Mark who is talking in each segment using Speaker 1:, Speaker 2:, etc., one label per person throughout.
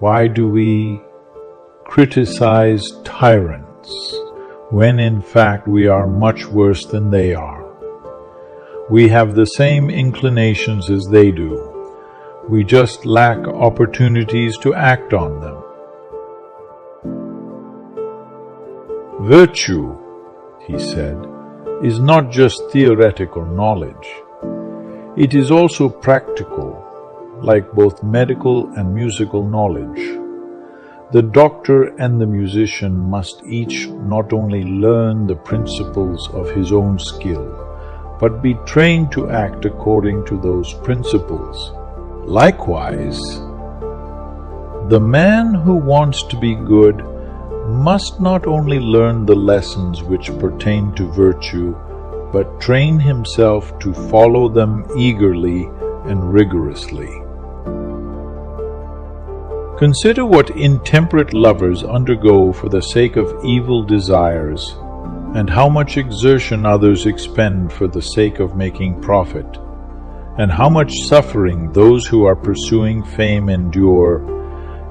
Speaker 1: Why do we criticize tyrants when in fact we are much worse than they are? We have the same inclinations as they do. We just lack opportunities to act on them. Virtue, he said, is not just theoretical knowledge. It is also practical, like both medical and musical knowledge. The doctor and the musician must each not only learn the principles of his own skill, but be trained to act according to those principles. Likewise, the man who wants to be good must not only learn the lessons which pertain to virtue, but train himself to follow them eagerly and rigorously. Consider what intemperate lovers undergo for the sake of evil desires, and how much exertion others expend for the sake of making profit, and how much suffering those who are pursuing fame endure,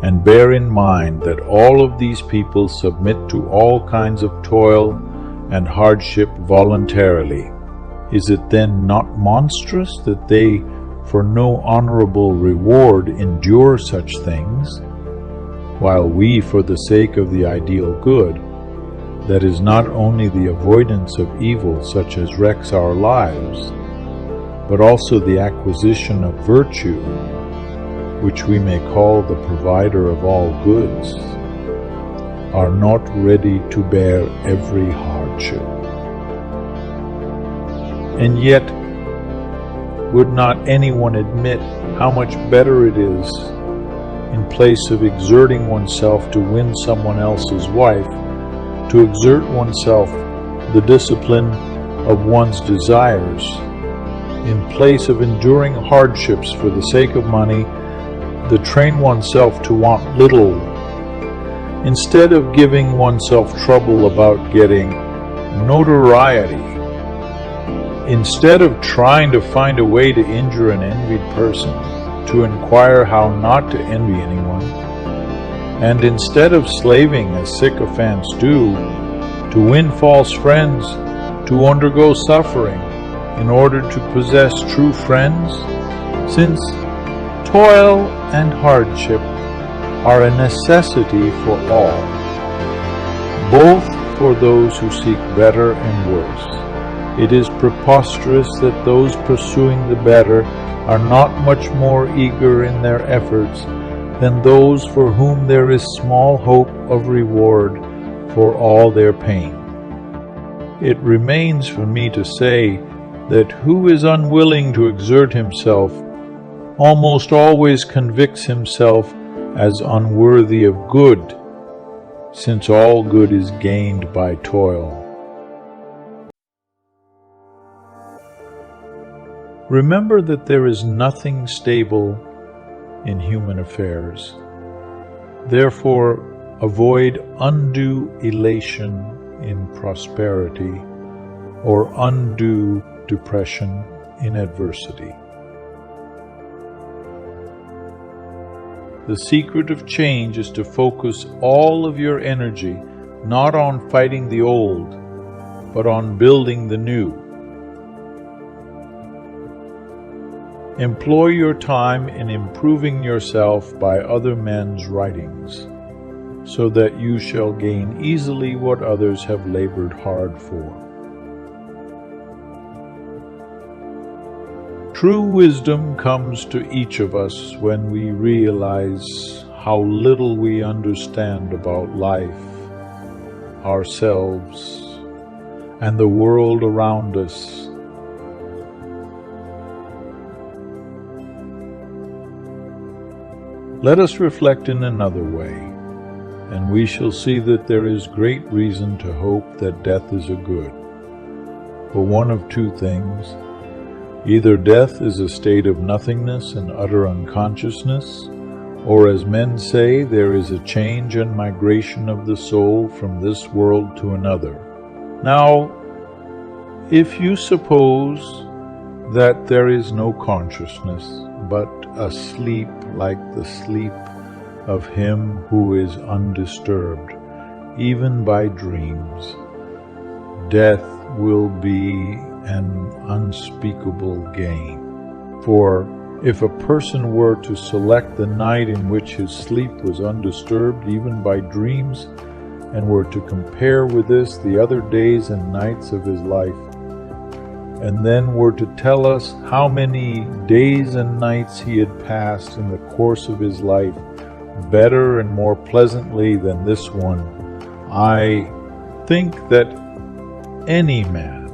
Speaker 1: and bear in mind that all of these people submit to all kinds of toil and hardship voluntarily. Is it then not monstrous that they, for no honorable reward, endure such things, while we, for the sake of the ideal good, that is not only the avoidance of evil such as wrecks our lives, but also the acquisition of virtue, which we may call the provider of all goods, are not ready to bear every hardship? And yet, would not anyone admit how much better it is, in place of exerting oneself to win someone else's wife, to exert oneself the discipline of one's desires, in place of enduring hardships for the sake of money, to train oneself to want little, instead of giving oneself trouble about getting notoriety, instead of trying to find a way to injure an envied person, to inquire how not to envy anyone, and instead of slaving as sycophants do, to win false friends, to undergo suffering in order to possess true friends, since toil and hardship are a necessity for all, both for those who seek better and worse. It is preposterous that those pursuing the better are not much more eager in their efforts than those for whom there is small hope of reward for all their pain. It remains for me to say that who is unwilling to exert himself almost always convicts himself as unworthy of good, since all good is gained by toil. Remember that there is nothing stable in human affairs. Therefore, avoid undue elation in prosperity or undue depression in adversity. The secret of change is to focus all of your energy not on fighting the old, but on building the new. Employ your time in improving yourself by other men's writings, so that you shall gain easily what others have labored hard for. True wisdom comes to each of us when we realize how little we understand about life, ourselves, and the world around us. Let us reflect in another way, and we shall see that there is great reason to hope that death is a good. For one of two things: either death is a state of nothingness and utter unconsciousness, or as men say, there is a change and migration of the soul from this world to another. Now, if you suppose that there is no consciousness, but a sleep like the sleep of him who is undisturbed, even by dreams. Death will be an unspeakable gain. For if a person were to select the night in which his sleep was undisturbed even by dreams, and were to compare with this the other days and nights of his life, and then were to tell us how many days and nights he had passed in the course of his life better and more pleasantly than this one, I think that any man,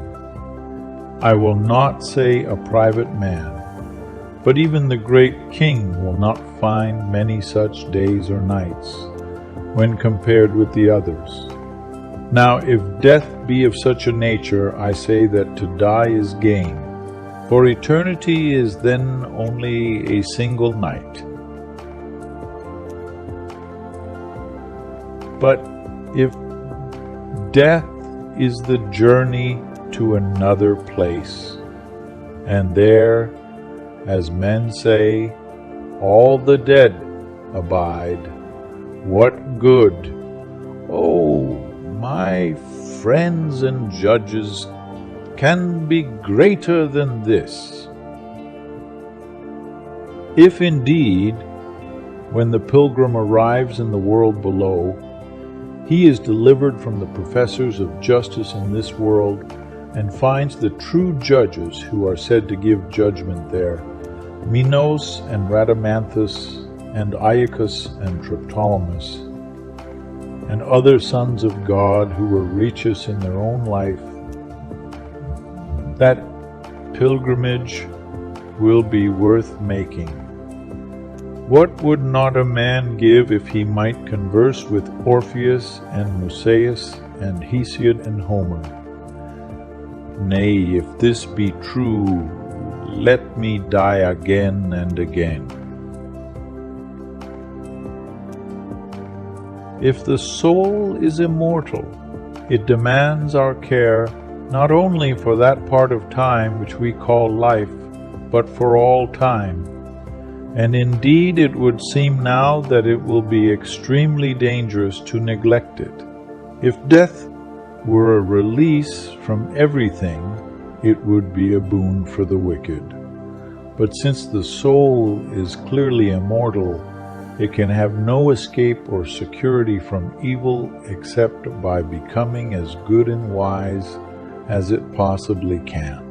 Speaker 1: I will not say a private man, but even the great king will not find many such days or nights when compared with the others. Now, if death be of such a nature, I say that to die is gain, for eternity is then only a single night. But if death is the journey to another place, and there, as men say, all the dead abide, what good, oh, my friends and judges, can be greater than this? If indeed, when the pilgrim arrives in the world below, he is delivered from the professors of justice in this world and finds the true judges who are said to give judgment there, Minos and Rhadamanthus and Iacchus and Triptolemus, and other sons of God who were righteous in their own life, that pilgrimage will be worth making. What would not a man give if he might converse with Orpheus and Musonius and Hesiod and Homer? Nay, if this be true, let me die again and again. If the soul is immortal, it demands our care not only for that part of time which we call life, but for all time. And indeed it would seem now that it will be extremely dangerous to neglect it. If death were a release from everything, it would be a boon for the wicked. But since the soul is clearly immortal, it can have no escape or security from evil except by becoming as good and wise as it possibly can.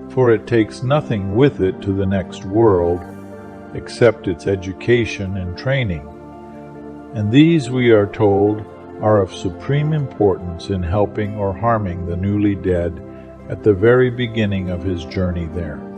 Speaker 1: For it takes nothing with it to the next world except its education and training, and these, we are told, are of supreme importance in helping or harming the newly dead at the very beginning of his journey there.